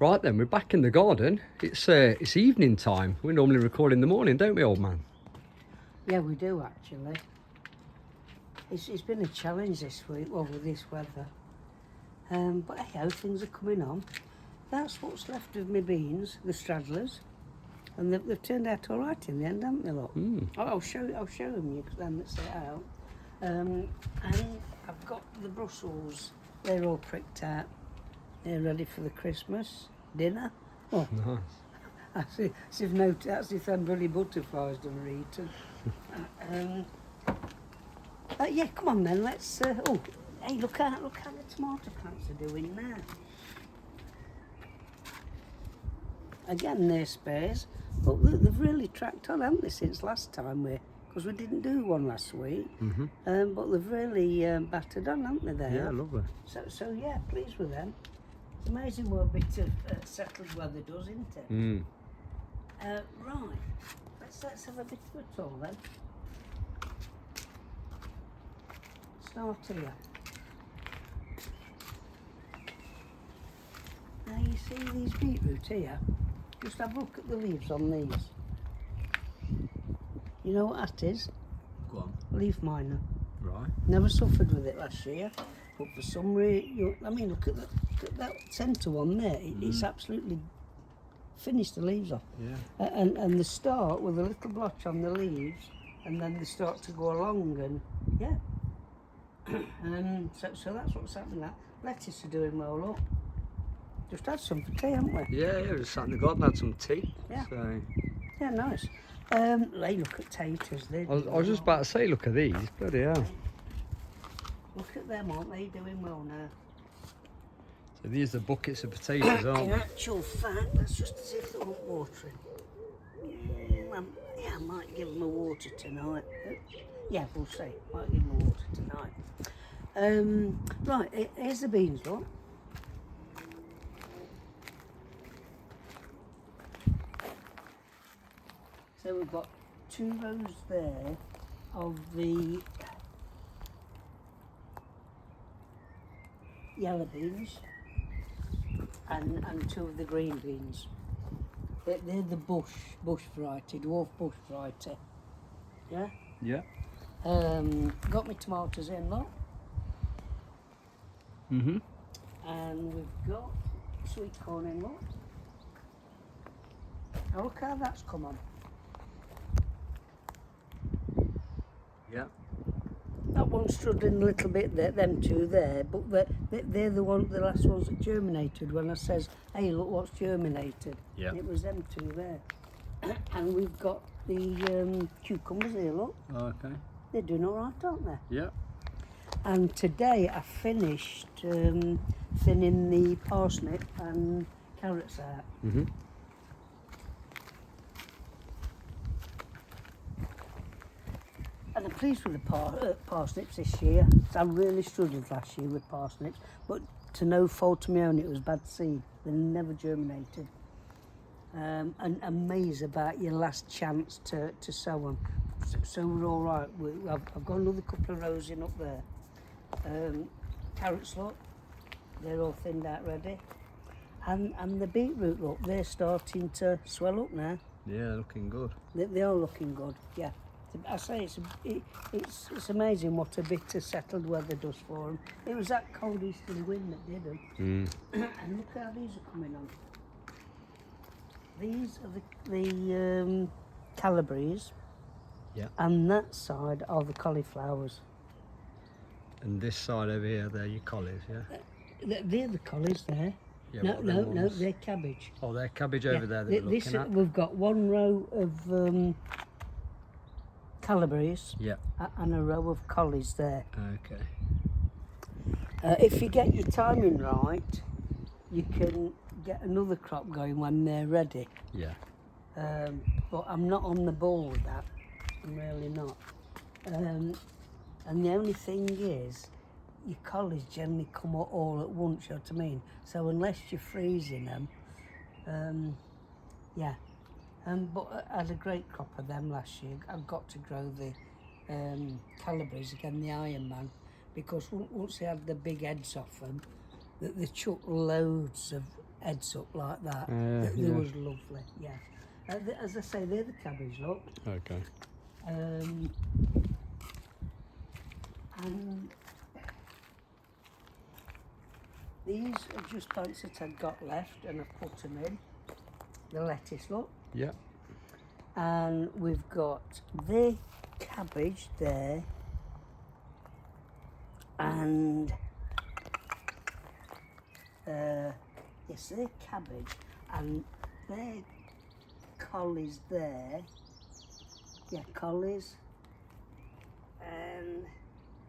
Right then, we're back in the garden. It's evening time. We normally record in the morning, don't we, old man? Yeah, we do actually. It's been a challenge this week, well, with this weather. But hey, how things are coming on. That's what's left of my beans, the straddlers, and they've turned out all right in the end, haven't they? Look. I'll show them you because then it's out. And I've got the Brussels. They're all pricked out. They're ready for the Christmas dinner. Oh, Nice. That's if them bloody butterflies done are eaten. Yeah, come on then. Let's. Oh, hey, look how the tomato plants are doing now. Again, they're spares, but they've really tracked on, haven't they, since last time because we didn't do one last week. But they've really battered on, haven't they? There. Yeah, lovely. So yeah, pleased with them. It's amazing what a bit of settled weather does, isn't it? Right, let's have a bit of a tour then. Start here. Now you see these beetroot here? Just have a look at the leaves on these. You know what that is? Go on. Leaf miner. Right. Never suffered with it last year, but for some reason, I mean, look at that centre one there. It's absolutely finished the leaves off. Yeah. And they start with a little blotch on the leaves, and then they start to go along, and yeah. So that's what's happening. That lettuce are doing well. Look, just had some for tea, haven't we? Yeah, we just sat in the garden, had some tea. Yeah. So. Yeah, nice. They look at taters. I was just about to say, look at these. Bloody hell. Look at them, aren't they doing well now? So these are buckets of potatoes, aren't In they? actual fact, that's just as if they want watering. Yeah, I might give them a water tonight. Yeah, we'll see. Might give them a water tonight. Right, here's the beans, look. So we've got 2 rows there of the yellow beans and 2 of the green beans. They're the bush variety, dwarf bush variety. Yeah? Yeah. Got my tomatoes in, look. And And we've got sweet corn in, look. Now look how that's come on. yeah. That one's struggling a little bit there, them 2 there, but they're the last ones that germinated when I says, hey, look what's germinated. Yeah. It was them 2 there. And we've got the cucumbers here, look. Okay. They're doing all right, aren't they? Yeah. And today I finished thinning the parsnip and carrots out. And I'm pleased with the parsnips this year. I really struggled last year with parsnips, but to no fault of my own, it was bad seed. They never germinated. And amazed about your last chance to sow them. So we're all right. I've got another couple of rows in up there. Carrots, look, they're all thinned out ready. And the beetroot, look, they're starting to swell up now. Yeah, looking good. They are looking good, yeah. I say it's amazing what a bit of settled weather does for them. It was that cold easterly wind that did them. And look how these are coming on. These are the calabrese. Yeah. And that side are the cauliflowers. And this side over here, they're your collies, yeah? They're the collies there. Yeah, No, they're cabbage. Oh, they're cabbage over there that we're looking at? We've got 1 row of calabrese, Yeah. and a row of collies there. Okay. If you get your timing right, you can get another crop going when they're ready. Yeah. But I'm not on the ball with that. I'm really not. And the only thing is, your collies generally come out all at once, you know what I mean? So unless you're freezing them, yeah. But I had a great crop of them last year. I've got to grow the calabrese again, the Iron Man, because once they had the big heads off them, they chucked loads of heads up like that. They yeah. was lovely, yeah. As I say, they're the cabbage, look. Okay. And these are just plants that I've got left, and I've put them in. The lettuce, look. Yeah. And we've got the cabbage there, and yes, they're cabbage, and they're collies there. Yeah, collies, and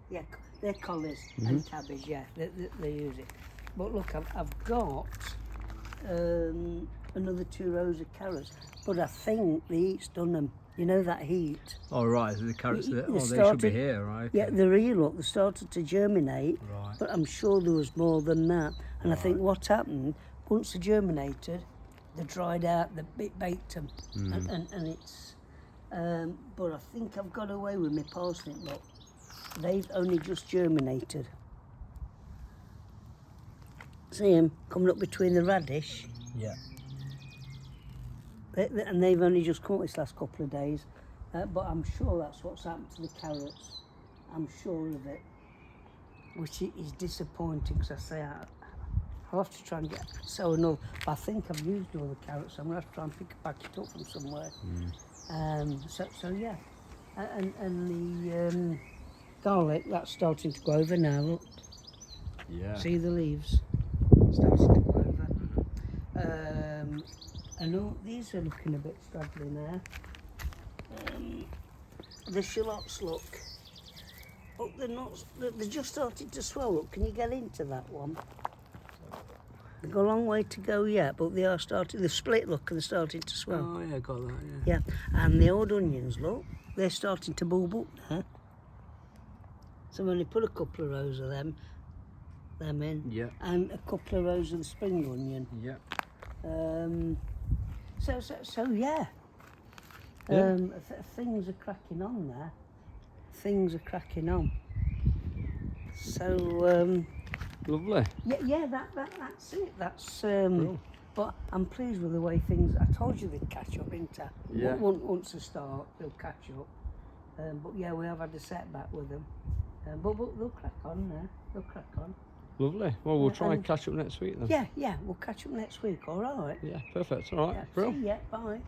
yeah, they're collies and cabbage. Yeah, they use it. But look, I've got another 2 rows of carrots, but I think the heat's done them. You know that heat. Oh right, the carrots. They They should started- be here, right? Yeah, they're here. Look, they started to germinate, Right. but I'm sure there was more than that. And I think what happened once they germinated, they dried out, they baked them, and it's. But I think I've got away with my parsnip. Look, they've only just germinated. See them coming up between the radish, Yeah. and they've only just come up this last couple of days. But I'm sure that's what's happened to the carrots. I'm sure of it, which is disappointing. Because I say I'll have to try and sow another. But I think I've used all the carrots. So I'm gonna have to try and pick a packet up from somewhere. So yeah, and the garlic, that's starting to go over now. Look, Yeah. see the leaves starting to go over. And all these are looking a bit straggly now. The shallots, look. Oh, they're not. They're just starting to swell. Look, can you get into that one? They've got a long way to go yet, but they are starting. They've split, look, and they're starting to swell. Oh yeah, got that. Yeah. Yeah, and the old onions, look, they're starting to bulb up now. So I'm only put a couple of rows of them in, Yeah. and a couple of rows of the spring onion. Yeah. So yeah. Yeah. Things are cracking on there. Things are cracking on. So Lovely. yeah, that's it. That's Cool. but I'm pleased with the way things. I told you they'd catch up, didn't I? Yeah. Once they start, they'll catch up. But yeah, we have had a setback with them. But they'll crack on now. They'll crack on. Lovely. Well, we'll try and And- catch up next week then. Yeah, we'll catch up next week. All right. Yeah. Perfect. All right. Yeah, Bro. see ya. Bye.